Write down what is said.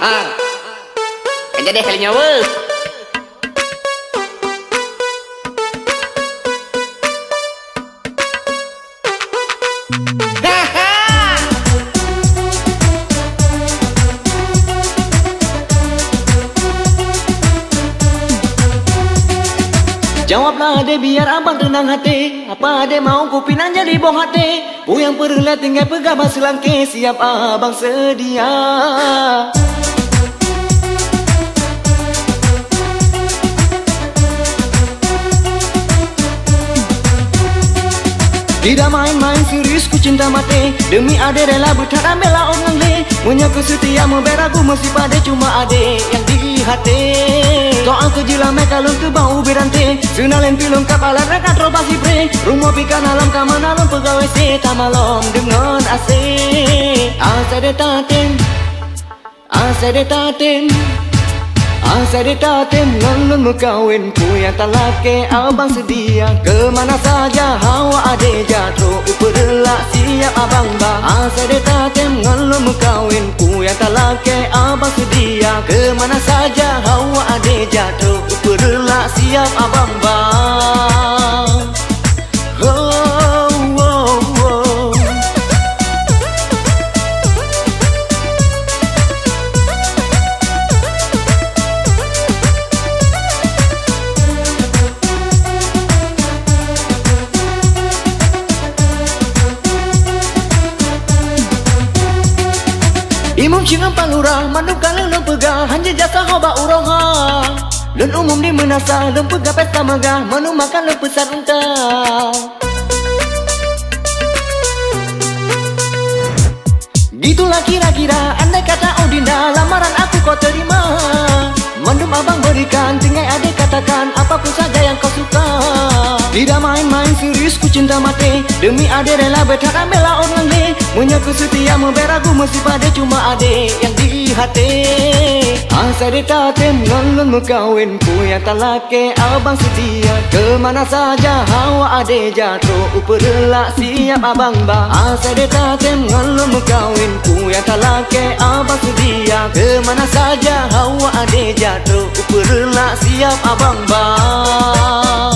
Kerja deh kali nyawa. Jawablah ade biar abang tenang hati. Apa ade mau kupinan jadi boh hati. Puyang perlah tinggal pegang selangke. Siap abang sedia. Tidak main-main serius ku cinta mati. Demi ade rela bertahan bela orang le. Menyaku setia memberagu mesti pada cuma ade yang di hati. Doa kejilamai kalau ke bau berante. Senalen pilung kapal rekan robasi bre. Rumah pikan alam kaman alam pegawai seta malam dengan asik. Asa de tatem, asa de tatem, asa de tatem ngalun mekawin ku yang tak laki abang sedia. Kemana saja hawa ade jatuh uperlah siap abang bang. Asa de tatem ngalun mekawin ku yang tak laki abang sedia. Kemana saja hawa ade jatuh uperlah siap abang bang. Oh, oh, oh. Imam cingan palura mandukan lelong pegah hanya jasa hoba uroha. Dan umum di menasa lempega pesta megah menu makan lepesar entah. Gitulah kira-kira andai kata Odinda lamaran aku kau terima. Mandum abang berikan tinggal adik katakan apapun saja yang kau suka. Tidak main-main serius ku cinta mati. Demi ade rela bertahan bela orang le. Menyaku setia memberagu mesti pada cuma ade yang di hati. Asa de tatem ngalun mekawin ku yang tak laki abang setia. Kemana saja hawa ade jatuh uperlah siap abang bang. Asa de tatem ngalun mekawin ku yang tak laki abang sedia. Kemana saja hawa ade jatuh uperlah siap abang bang.